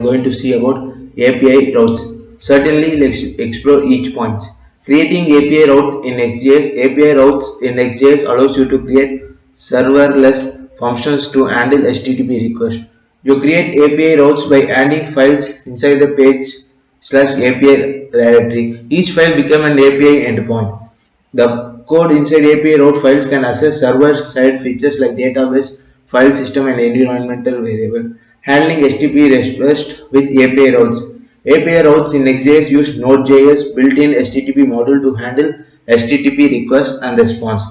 going to see about API routes. Certainly, let's explore each point. Creating API routes in XJS. API routes in XJS allows you to create serverless functions to handle HTTP requests. You create API routes by adding files inside the page slash API directory. Each file becomes an API endpoint. The code inside API route files can access server-side features like database, file system, and environmental variable. Handling HTTP requests with API routes. API routes in Next.js use Node.js built-in HTTP module to handle HTTP requests and response.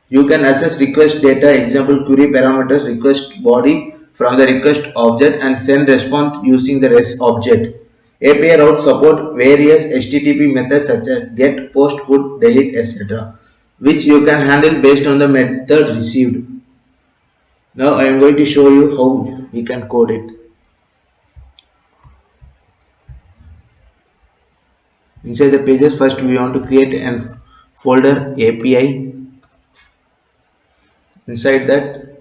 You can access request data, example query parameters, request body from the request object and send response using the REST object. API routes support various HTTP methods such as get, post, put, delete, etc., which you can handle based on the method received. Now I am going to show you how we can code it. Inside the pages, first we want to create a folder API. Inside that,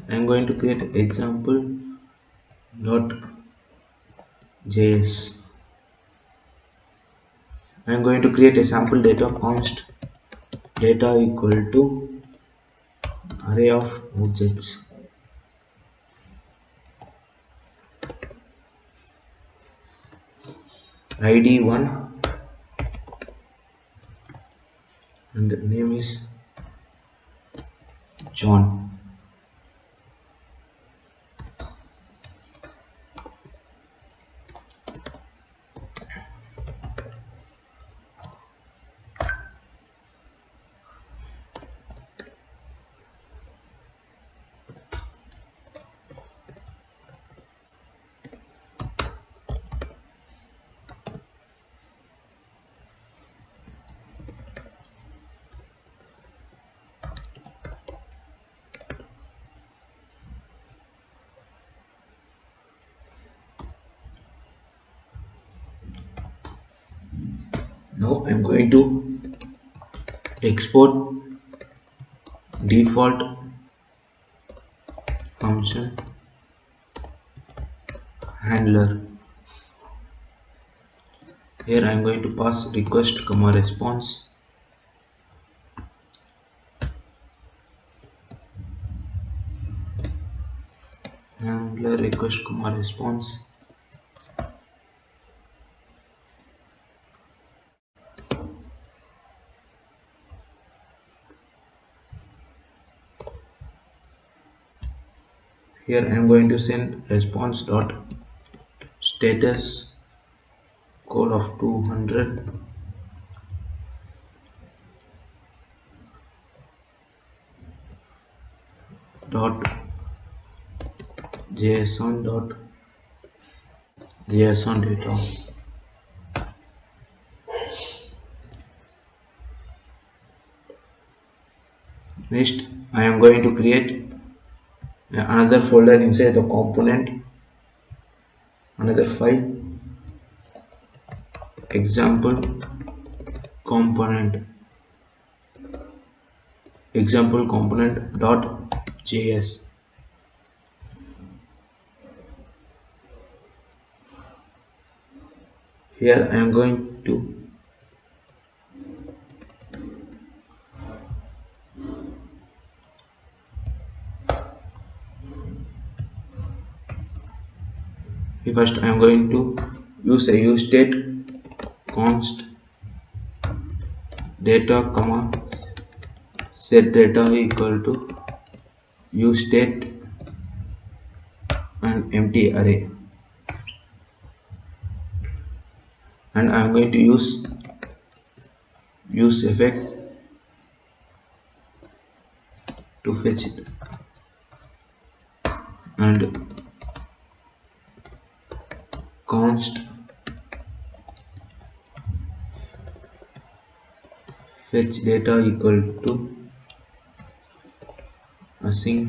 I am going to create example.js. I am going to create a sample data const data equal to array of objects. ID 1 and the name is John. Now I am going to export default function handler. Here I am going to pass request comma response. Handler request comma response. Here I am going to send response dot status code of 200 dot json dot json data. Next I am going to create another folder inside the component, another file, example component dot js. Here I am going to first I am going to use a use state const data comma set data equal to use state and empty array, and I am going to use effect to fetch it and const fetch data equal to async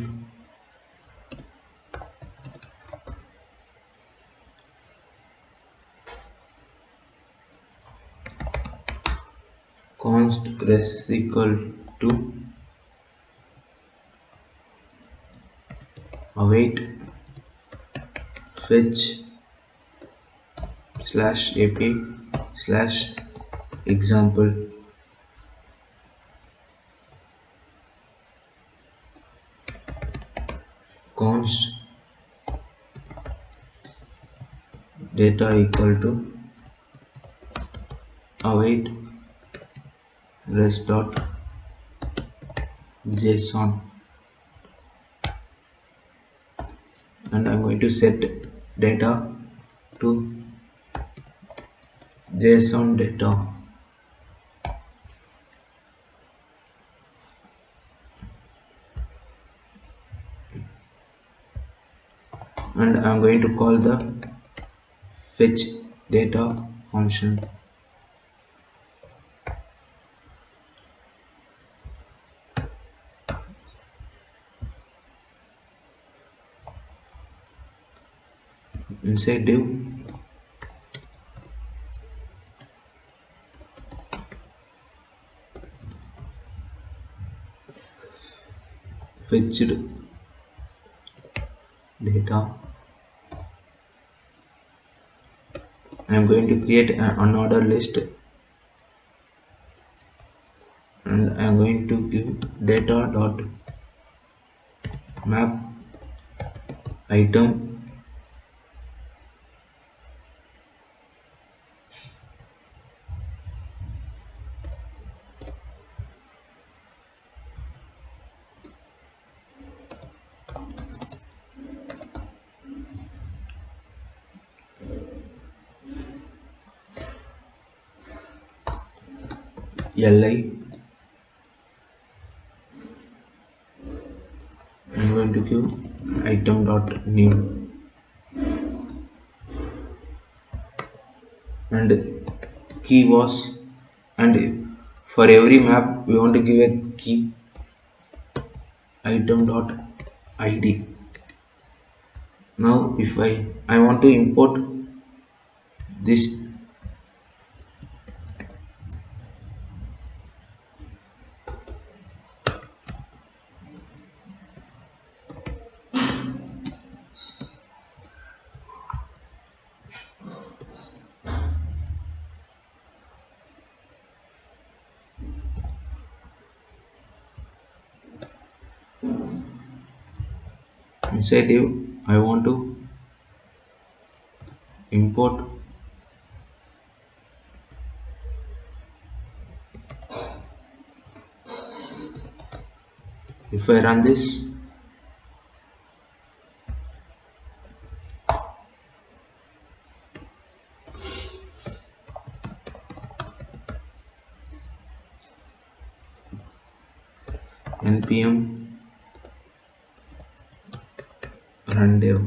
const res equal to await fetch slash API slash example const data equal to await res.json, and I'm going to set data to JSON data, and I'm going to call the fetch data function. Inside div fetched data, I'm going to create an unordered list, and I'm going to give data dot map item li. I'm going to give item dot name, and key was, and for every map we want to give a key item dot id. Now if I want to import this, inside div I want to import, if I run this, npm run dev,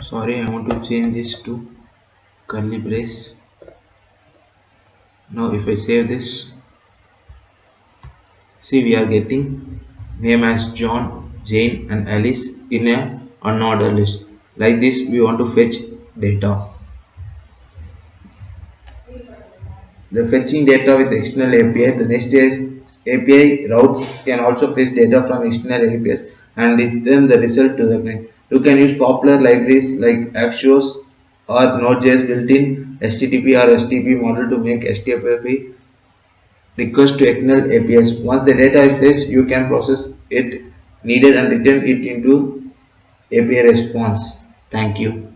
sorry, I want to change this to curly brace. Now if I save this, see we are getting name as John, Jane and Alice in a unordered list. Like this we want to fetch data. The fetching data with external API. The next is API routes can also fetch data from external APIs and return the result to the client. You can use popular libraries like Axios or Node.js built-in HTTP or HTTP model to make HTTP request to external APIs. Once the data is fetched, you can process it needed and return it into API response. Thank you.